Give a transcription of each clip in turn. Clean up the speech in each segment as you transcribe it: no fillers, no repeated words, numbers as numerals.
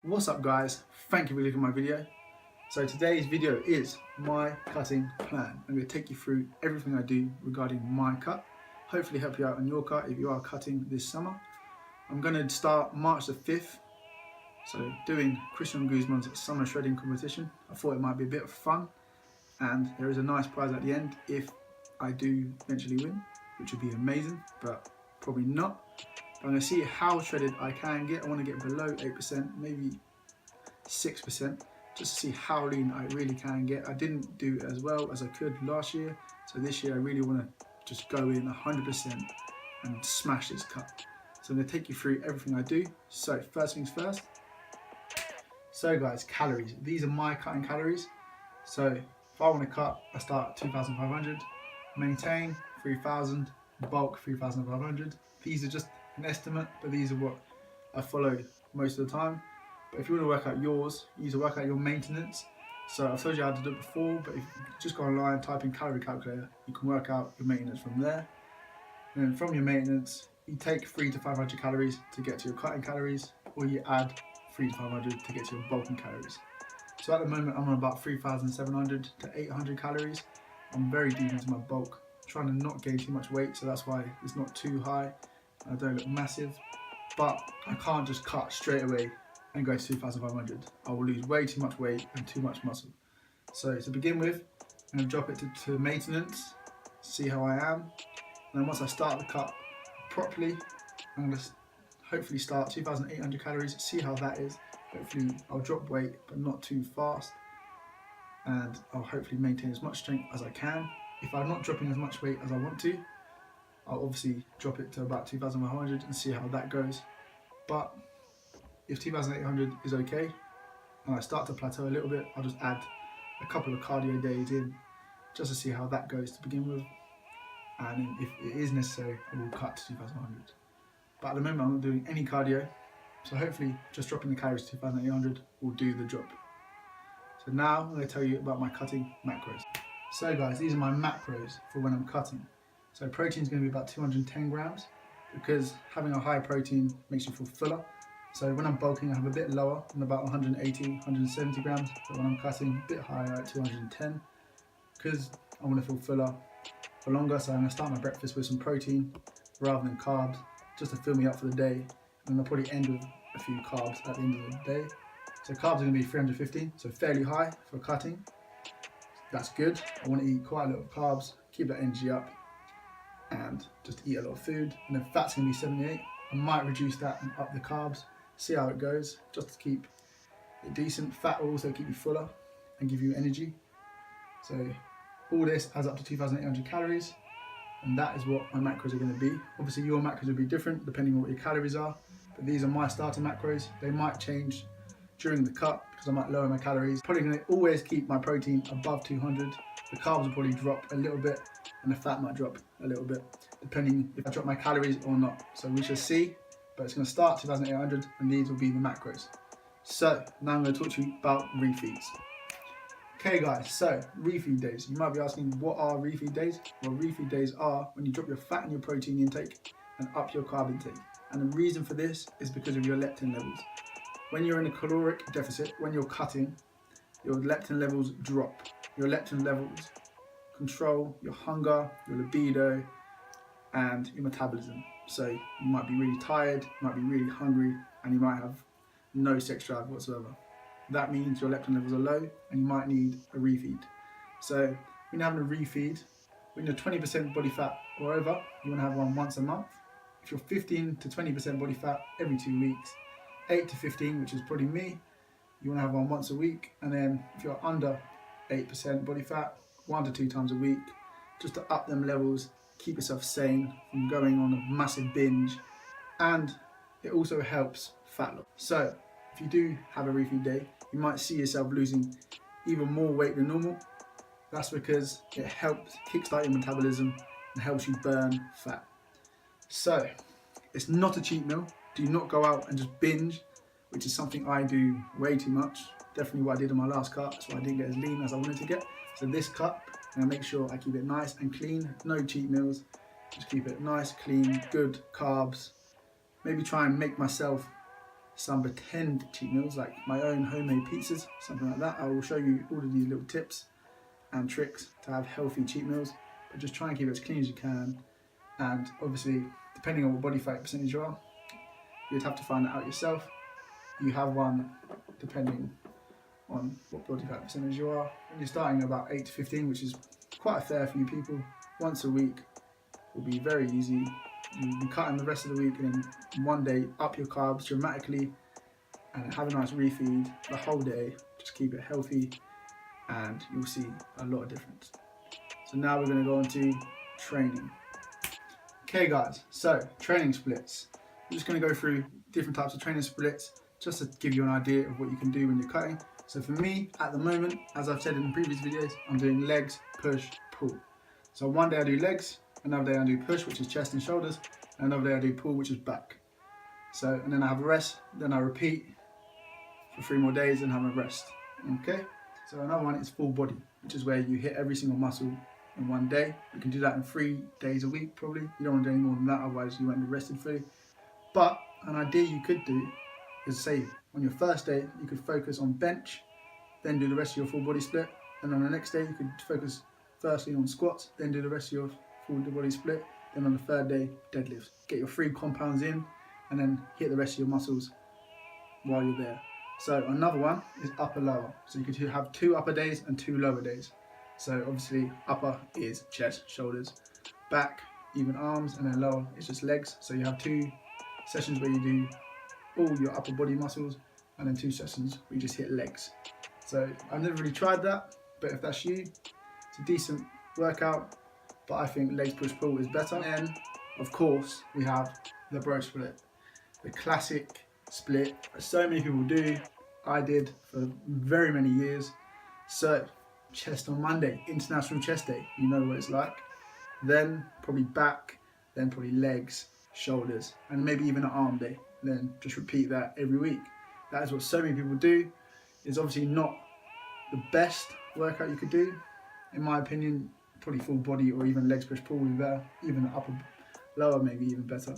What's up guys, thank you for looking at my video. So today's video is my cutting plan. I'm going to take you through everything I do regarding my cut, hopefully help you out on your cut if you are cutting this summer. I'm going to start March the 5th, so doing Christian Guzman's summer shredding competition. I thought it might be a bit of fun and there is a nice prize at the end if I do eventually win, which would be amazing, but probably not. I'm going to see how shredded I can get. I want to get below 8%, maybe 6%, just to see how lean I really can get. I didn't do as well as I could last year, so this year I really want to just go in 100% and smash this cut. So I'm going to take you through everything I do. So first things first. So guys, calories. These are my cutting calories. So if I want to cut, I start at 2,500, maintain 3,000, bulk 3,500. These are just an estimate, but these are what I follow most of the time. But if you want to work out yours, you need to work out your maintenance. So I've told you how to do it before, but if you just go online, type in calorie calculator, you can work out your maintenance from there. And then from your maintenance, you take 300 to 500 calories to get to your cutting calories, or you add 300 to 500 to get to your bulking calories. So at the moment, I'm on about 3,700 to 800 calories. I'm very deep into my bulk, trying to not gain too much weight, so that's why it's not too high. I don't look massive, but I can't just cut straight away and go to 2,500. I will lose way too much weight and too much muscle. So to begin with, I'm going to drop it to maintenance, see how I am. And then once I start the cut properly, I'm going to hopefully start 2,800 calories, see how that is. Hopefully I'll drop weight, but not too fast. And I'll hopefully maintain as much strength as I can. If I'm not dropping as much weight as I want to, I'll obviously drop it to about 2,100 and see how that goes. But if 2,800 is okay, and I start to plateau a little bit, I'll just add a couple of cardio days in, just to see how that goes to begin with. And if it is necessary, I will cut to 2,100. But at the moment, I'm not doing any cardio, so hopefully just dropping the calories to 2,800 will do the job. So now I'm going to tell you about my cutting macros. So guys, these are my macros for when I'm cutting. So protein is going to be about 210 grams, because having a high protein makes you feel fuller. So when I'm bulking, I have a bit lower, I'm about 180, 170 grams, but when I'm cutting, a bit higher at 210, because I want to feel fuller for longer. So I'm going to start my breakfast with some protein rather than carbs, just to fill me up for the day. And I'll probably end with a few carbs at the end of the day. So carbs are going to be 350, so fairly high for cutting. That's good. I want to eat quite a lot of carbs, keep that energy up, and just eat a lot of food. And then fat's going to be 78. I might reduce that and up the carbs, see how it goes, just to keep it decent. Fat will also keep you fuller and give you energy. So all this adds up to 2,800 calories, and that is what my macros are going to be. Obviously your macros will be different depending on what your calories are, but these are my starter macros. They might change during the cut because I might lower my calories. Probably going to always keep my protein above 200. The carbs will probably drop a little bit and the fat might drop a little bit, depending if I drop my calories or not. So we shall see, but it's going to start 2,800 and these will be the macros. So now I'm going to talk to you about refeeds. Okay guys, so refeed days. You might be asking, what are refeed days? Well, refeed days are when you drop your fat and your protein intake and up your carb intake. And the reason for this is because of your leptin levels. When you're in a caloric deficit, when you're cutting, your leptin levels drop. Your leptin levels control your hunger, your libido, and your metabolism. So you might be really tired, you might be really hungry, and you might have no sex drive whatsoever. That means your leptin levels are low and you might need a refeed. So when you're having a refeed, when you're 20% body fat or over, you want to have one once a month. If you're 15 to 20% body fat, every 2 weeks. 8 to 15, which is probably me, you want to have one once a week. And then if you're under 8% body fat, 1 to 2 times a week, just to up them levels, keep yourself sane from going on a massive binge. And it also helps fat loss. So if you do have a refeed day, you might see yourself losing even more weight than normal. That's because it helps kickstart your metabolism and helps you burn fat. So it's not a cheat meal. Do not go out and just binge, which is something I do way too much. Definitely what I did in my last cut, so I didn't get as lean as I wanted to get. So this cut, I'm gonna make sure I keep it nice and clean, no cheat meals. Just keep it nice, clean, good carbs. Maybe try and make myself some pretend cheat meals like my own homemade pizzas, something like that. I will show you all of these little tips and tricks to have healthy cheat meals, but just try and keep it as clean as you can. And obviously, depending on what body fat percentage you are, you'd have to find that out yourself. You have one depending on what body fat percentage you are. When you're starting about 8 to 15, which is quite a fair few people, once a week will be very easy. You'll be cutting the rest of the week, and then one day up your carbs dramatically and have a nice refeed the whole day. Just keep it healthy and you'll see a lot of difference. So now we're going to go on to training. Okay guys, so training splits. I'm just going to go through different types of training splits just to give you an idea of what you can do when you're cutting. So for me, at the moment, as I've said in previous videos, I'm doing legs, push, pull. So one day I do legs, another day I do push, which is chest and shoulders, and another day I do pull, which is back. So, and then I have a rest, then I repeat for 3 more days and have a rest. Okay? So another one is full body, which is where you hit every single muscle in one day. You can do that in 3 days a week probably. You don't want to do any more than that, otherwise you won't be rested fully. But an idea you could do is, say on your first day you could focus on bench, then do the rest of your full body split, and on the next day you could focus firstly on squats, then do the rest of your full body split, then on the third day deadlifts. Get your 3 compounds in and then hit the rest of your muscles while you're there. So another one is upper lower. So you could have 2 upper days and 2 lower days. So obviously upper is chest, shoulders, back, even arms, and then lower is just legs. So you have 2 sessions where you do all your upper body muscles, and then 2 sessions where you just hit legs. So I've never really tried that, but if that's you, it's a decent workout, but I think legs push pull is better. And then of course we have the bro split, the classic split so many people do. I did for very many years. So chest on Monday, International Chest Day, you know what it's like. Then probably back, then probably legs, shoulders, and maybe even an arm day. Then just repeat that every week. That is what so many people do. It's obviously not the best workout you could do. In my opinion, probably full body or even legs push pull would be better. Even upper, lower maybe even better.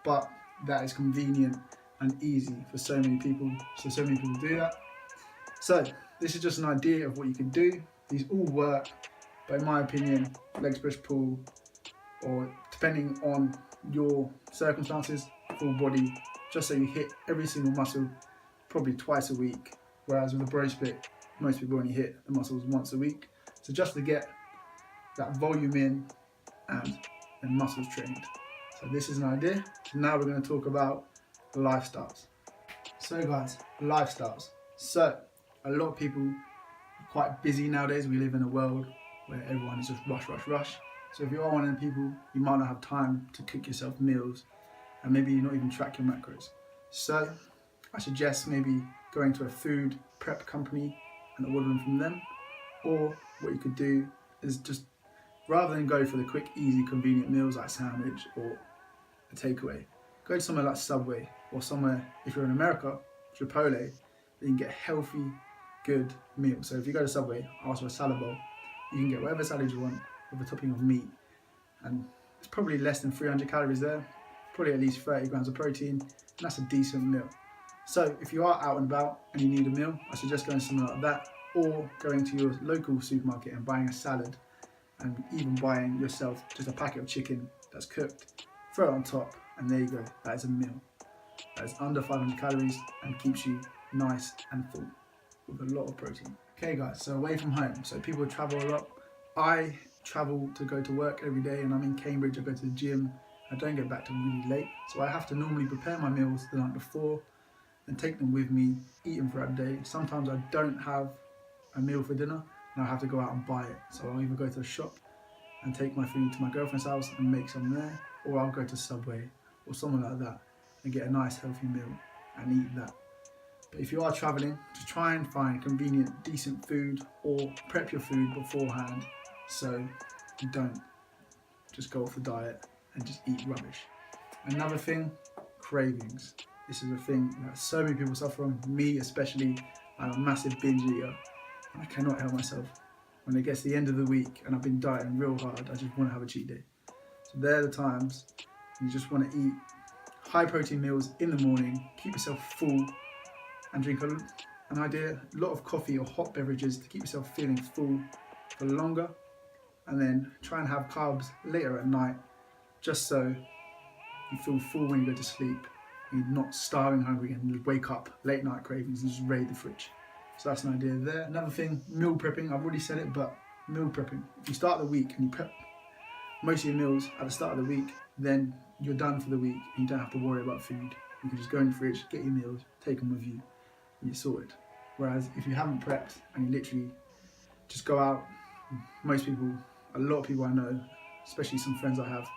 But that is convenient and easy for so many people. So many people do that. So this is just an idea of what you can do. These all work, but in my opinion, legs push pull, or depending on your circumstances, full body, just so you hit every single muscle probably twice a week. Whereas with a bro split, most people only hit the muscles once a week. So just to get that volume in and muscles trained. So this is an idea. So now we're going to talk about lifestyles. So guys, lifestyles. So a lot of people are quite busy nowadays. We live in a world where everyone is just rush, rush, rush. So if you are one of the people, you might not have time to cook yourself meals, and maybe you not even track your macros. So I suggest maybe going to a food prep company and ordering from them. Or what you could do is just, rather than go for the quick, easy, convenient meals like sandwich or a takeaway, go to somewhere like Subway, or somewhere, if you're in America, Chipotle, then you can get healthy, good meals. So if you go to Subway, ask for a salad bowl, you can get whatever salad you want with a topping of meat. And it's probably less than 300 calories there, probably at least 30 grams of protein, and that's a decent meal. So if you are out and about and you need a meal, I suggest going somewhere like that, or going to your local supermarket and buying a salad, and even buying yourself just a packet of chicken that's cooked, throw it on top, and there you go. That is a meal. That is under 500 calories and keeps you nice and full with a lot of protein. Okay guys, so away from home. So people travel a lot. I travel to go to work every day, and I'm in Cambridge. I go to the gym. I don't get back till really late. So I have to normally prepare my meals the night before and take them with me, eat them throughout the day. Sometimes I don't have a meal for dinner and I have to go out and buy it. So I'll either go to a shop and take my food to my girlfriend's house and make some there, or I'll go to Subway or somewhere like that and get a nice healthy meal and eat that. But if you are traveling, just try and find convenient, decent food, or prep your food beforehand so you don't just go off the diet and just eat rubbish. Another thing, cravings. This is a thing that so many people suffer from, me especially. I'm a massive binge eater and I cannot help myself. When it gets to the end of the week and I've been dieting real hard, I just want to have a cheat day. So there are the times you just want to eat high protein meals in the morning, keep yourself full, and drink a lot of coffee or hot beverages to keep yourself feeling full for longer, and then try and have carbs later at night, just so you feel full when you go to sleep. You're not starving hungry and you wake up late night cravings and just raid the fridge. So that's an idea there. Another thing, meal prepping. I've already said it, but meal prepping. If you start the week and you prep most of your meals at the start of the week, then you're done for the week and you don't have to worry about food. You can just go in the fridge, get your meals, take them with you, and you're sorted. Whereas if you haven't prepped and you literally just go out, most people, a lot of people I know, especially some friends I have,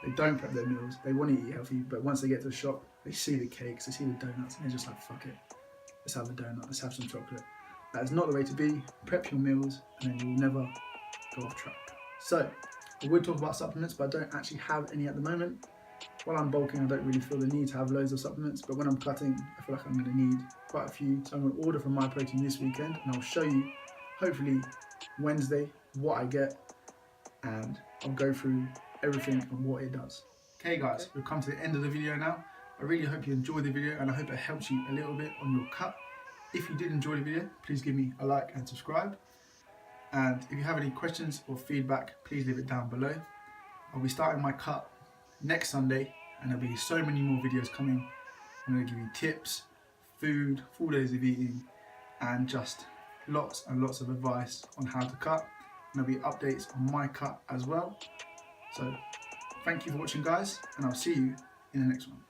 they don't prep their meals. They want to eat healthy, but once they get to the shop, they see the cakes, they see the donuts, and they're just like, fuck it, let's have a donut, let's have some chocolate. That is not the way to be. Prep your meals, and then you'll never go off track. So, I would talk about supplements, but I don't actually have any at the moment. While I'm bulking, I don't really feel the need to have loads of supplements, but when I'm cutting, I feel like I'm going to need quite a few. So I'm going to order from My Protein this weekend, and I'll show you, hopefully Wednesday, what I get, and I'll go through everything and what it does. Okay guys, we've come to the end of the video now. I really hope you enjoyed the video, and I hope it helps you a little bit on your cut. If you did enjoy the video, please give me a like and subscribe. And if you have any questions or feedback, please leave it down below. I'll be starting my cut next Sunday, and there'll be so many more videos coming. I'm going to give you tips, food, 4 days of eating, and just lots and lots of advice on how to cut. And there'll be updates on my cut as well. So thank you for watching guys, and I'll see you in the next one.